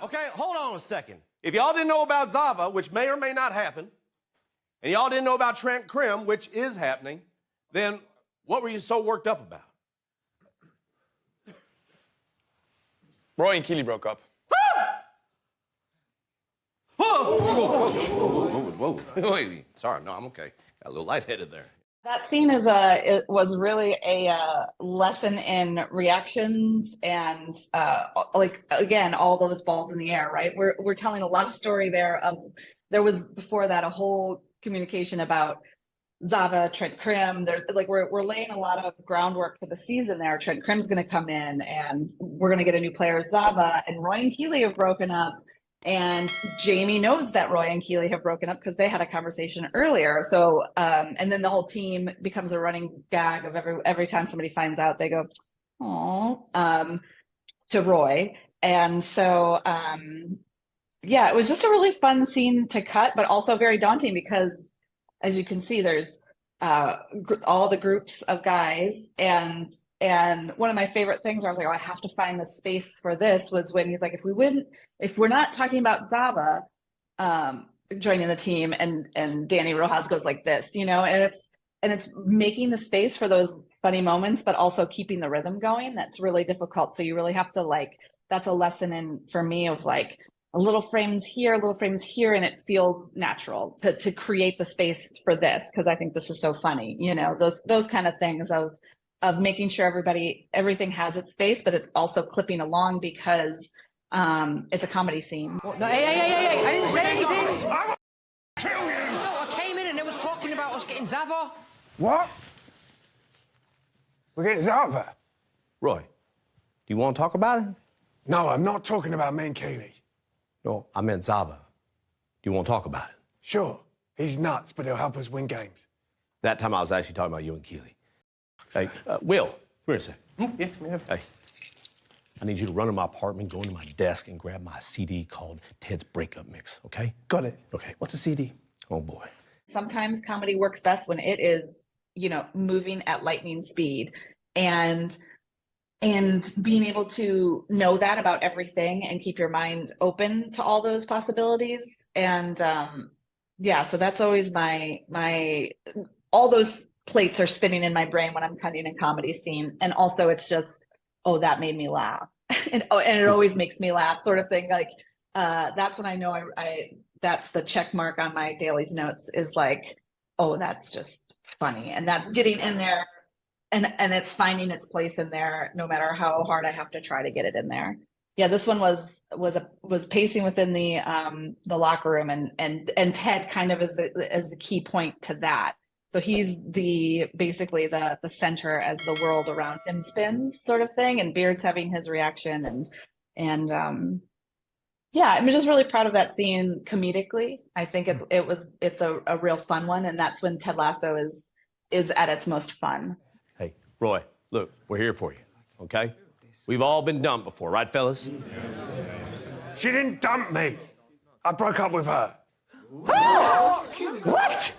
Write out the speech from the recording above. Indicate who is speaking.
Speaker 1: Okay, hold on a second. If y'all didn't know about Zava, which may or may not happen, and y'all didn't know about Trent Krim, which is happening, then what were you so worked up about?
Speaker 2: Roy and Keeley broke up.
Speaker 1: Whoa. Wait, sorry, no, I'm okay. Got a little lightheaded there.
Speaker 3: That scene it was really a lesson in reactions and like again all those balls in the air, right? We're telling a lot of story there. There was before that a whole communication about Zava, Trent Krim. There's like we're laying a lot of groundwork for the season there. Trent Krim's going to come in, and we're going to get a new player, Zava, and Roy and Keeley have broken up. And Jamie knows that Roy and Keeley have broken up because they had a conversation earlier. So, and then the whole team becomes a running gag of every time somebody finds out, they go, "Oh," to Roy. And so, yeah, it was just a really fun scene to cut, but also very daunting because, as you can see, there's all the groups of guys and one of my favorite things where I was like, oh, I have to find the space for this was when he's like, if we're not talking about Zava joining the team and Danny Rojas goes like this, you know, and it's making the space for those funny moments, but also keeping the rhythm going. That's really difficult. So you really have to that's a lesson in for me of like a little frames here, and it feels natural to create the space for this because I think this is so funny, you know, those kind of things of making sure everything has its space, but it's also clipping along because it's a comedy scene.
Speaker 4: No, hey, I didn't say anything. I will kill you. No, I came in and they was talking about us getting Zava.
Speaker 5: What? We're getting Zava?
Speaker 1: Roy, do you want to talk about it?
Speaker 5: No, I'm not talking about me and Keeley.
Speaker 1: No, I meant Zava. Do you want to talk about it?
Speaker 5: Sure, he's nuts, but he'll help us win games.
Speaker 1: That time I was actually talking about you and Keeley. Hey, Will, come here a sec.
Speaker 2: Yeah.
Speaker 1: Hey, I need you to run to my apartment, go into my desk, and grab my CD called Ted's Breakup Mix, okay?
Speaker 5: Got it.
Speaker 1: Okay.
Speaker 5: What's a CD?
Speaker 1: Oh, boy.
Speaker 3: Sometimes comedy works best when it is, you know, moving at lightning speed and being able to know that about everything and keep your mind open to all those possibilities. And yeah, so that's always all those plates are spinning in my brain when I'm cutting a comedy scene. And also it's just, oh, that made me laugh. and it always makes me laugh sort of thing. Like, that's when I know that's the check mark on my dailies notes is like, oh, that's just funny. And that's getting in there and it's finding its place in there, no matter how hard I have to try to get it in there. Yeah, this one was pacing within the locker room and Ted kind of is the key point to that. So he's basically the center as the world around him spins sort of thing. And Beard's having his reaction and yeah, I'm just really proud of that scene comedically. I think it's a real fun one. And that's when Ted Lasso is at its most fun.
Speaker 1: Hey, Roy, look, we're here for you, okay? We've all been dumped before, right, fellas?
Speaker 5: She didn't dump me. I broke up with her.
Speaker 1: What?